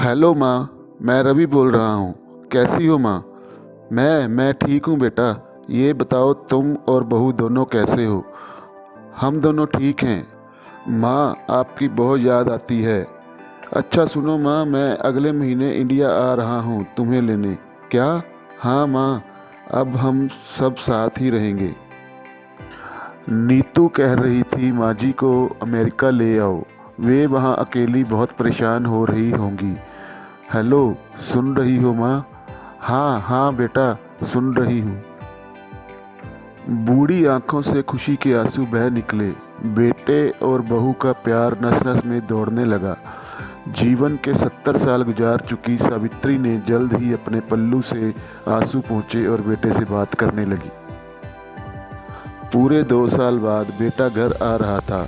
Hello माँ, मैं रवि बोल रहा हूँ। कैसी हो माँ? मैं ठीक हूँ बेटा। ये बताओ तुम और बहू दोनों कैसे हो? हम दोनों ठीक हैं। माँ, आपकी बहुत याद आती है। अच्छा सुनो माँ, मैं अगले महीने इंडिया आ रहा हूँ तुम्हें लेने। क्या? हाँ माँ, अब हम सब साथ ही रहेंगे। नीतू कह रही थी माँ जी को अमेरिका ले आओ। वे वहाँ अकेली बहुत परेशान हो रही होंगी। हेलो, सुन रही हो माँ? हाँ हाँ बेटा, सुन रही हूँ। बूढ़ी आंखों से खुशी के आंसू बह निकले। बेटे और बहू का प्यार नस नस में दौड़ने लगा। जीवन के 70 साल गुजार चुकी सावित्री ने जल्द ही अपने पल्लू से आंसू पोंछे और बेटे से बात करने लगी। पूरे 2 साल बाद बेटा घर आ रहा था।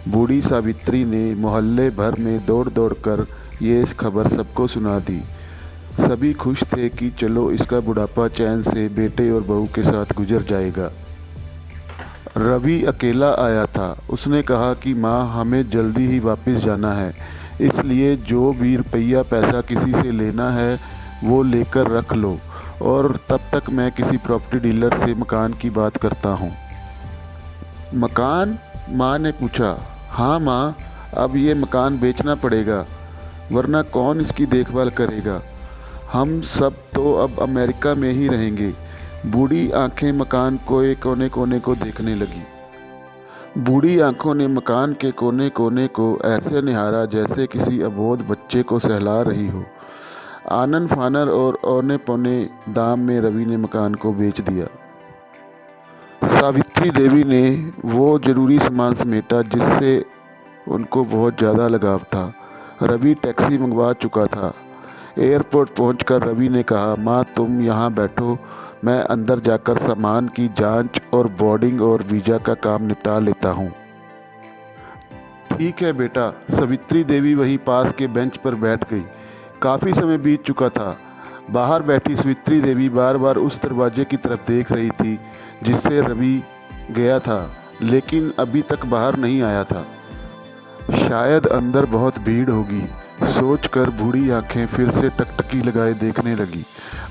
बूढ़ी सावित्री ने मोहल्ले भर में दौड़ दौड़ कर ये खबर सबको सुना दी। सभी खुश थे कि चलो इसका बुढ़ापा चैन से बेटे और बहू के साथ गुजर जाएगा। रवि अकेला आया था। उसने कहा कि माँ, हमें जल्दी ही वापस जाना है, इसलिए जो भी रुपया पैसा किसी से लेना है वो लेकर रख लो, और तब तक मैं किसी प्रॉपर्टी डीलर से मकान की बात करता हूँ। मकान? माँ ने पूछा। हाँ माँ, अब ये मकान बेचना पड़ेगा, वरना कौन इसकी देखभाल करेगा। हम सब तो अब अमेरिका में ही रहेंगे। बूढ़ी आंखें मकान के कोने कोने को देखने लगी। बूढ़ी आंखों ने मकान के कोने कोने को ऐसे निहारा जैसे किसी अबोध बच्चे को सहला रही हो। आनन फानन और औने पौने दाम में रवि ने मकान को बेच दिया। सावित्री देवी ने वो जरूरी सामान समेटा जिससे उनको बहुत ज़्यादा लगाव था। रवि टैक्सी मंगवा चुका था। एयरपोर्ट पहुंचकर रवि ने कहा, माँ तुम यहाँ बैठो, मैं अंदर जाकर सामान की जांच और बोर्डिंग और वीज़ा का काम निपटा लेता हूँ। ठीक है बेटा। सावित्री देवी वहीं पास के बेंच पर बैठ गई। काफ़ी समय बीत चुका था। बाहर बैठी सावित्री देवी बार बार उस दरवाजे की तरफ देख रही थी जिससे रवि गया था, लेकिन अभी तक बाहर नहीं आया था। शायद अंदर बहुत भीड़ होगी, सोचकर बूढ़ी आंखें फिर से टकटकी लगाए देखने लगी।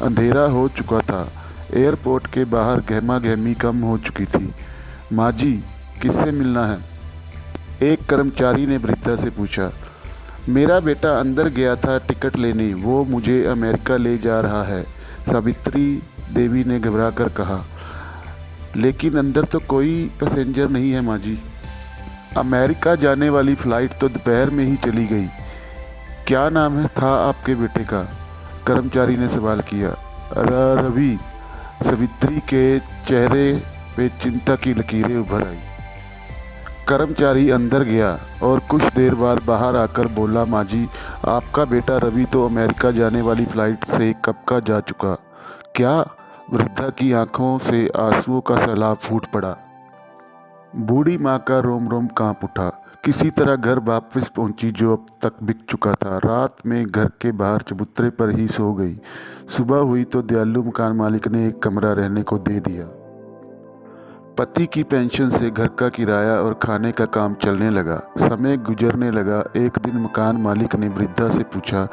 अंधेरा हो चुका था। एयरपोर्ट के बाहर गहमा गहमी कम हो चुकी थी। माँ जी, किससे मिलना है? एक कर्मचारी ने वृद्धा से पूछा। मेरा बेटा अंदर गया था टिकट लेने, वो मुझे अमेरिका ले जा रहा है, सावित्री देवी ने घबराकर कहा। लेकिन अंदर तो कोई पैसेंजर नहीं है माँ जी। अमेरिका जाने वाली फ़्लाइट तो दोपहर में ही चली गई। क्या नाम था आपके बेटे का? कर्मचारी ने सवाल किया। रवि। सावित्री के चेहरे पे चिंता की लकीरें उभर आई। कर्मचारी अंदर गया और कुछ देर बाद बाहर आकर बोला, माँ जी, आपका बेटा रवि तो अमेरिका जाने वाली फ़्लाइट से कब का जा चुका। क्या? वृद्धा की आंखों से आंसुओं का सैलाब फूट पड़ा। बूढ़ी माँ का रोम रोम कांप उठा। किसी तरह घर वापस पहुंची जो अब तक बिक चुका था। रात में घर के बाहर चबूतरे पर ही सो गई। सुबह हुई तो दयालु मकान मालिक ने एक कमरा रहने को दे दिया। पति की पेंशन से घर का किराया और खाने का काम चलने लगा। समय गुजरने लगा। एक दिन मकान मालिक ने वृद्धा से पूछा,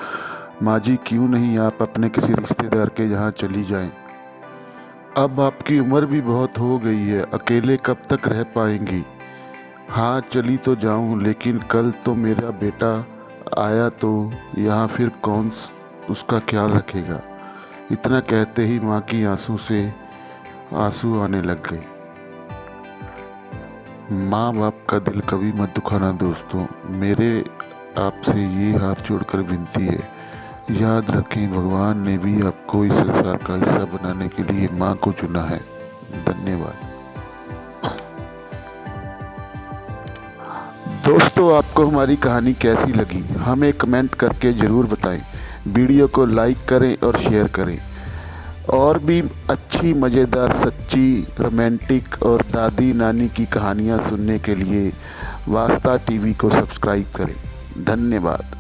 माँ जी, क्यों नहीं आप अपने किसी रिश्तेदार के यहाँ चली जाएं? अब आपकी उम्र भी बहुत हो गई है, अकेले कब तक रह पाएंगी? हाँ, चली तो जाऊं, लेकिन कल तो मेरा बेटा आया तो यहाँ फिर कौन उसका ख्याल रखेगा? इतना कहते ही माँ की आंसू से आंसू आने लग गए। माँ बाप का दिल कभी मत दुखाना दोस्तों। मेरे आपसे ये हाथ जोड़कर विनती है, याद रखें भगवान ने भी आपको इस संसार का हिस्सा बनाने के लिए माँ को चुना है। धन्यवाद। दोस्तों, आपको हमारी कहानी कैसी लगी हमें कमेंट करके ज़रूर बताएं। वीडियो को लाइक करें और शेयर करें। और भी अच्छी मज़ेदार सच्ची रोमांटिक और दादी नानी की कहानियाँ सुनने के लिए वास्ता टीवी को सब्सक्राइब करें। धन्यवाद।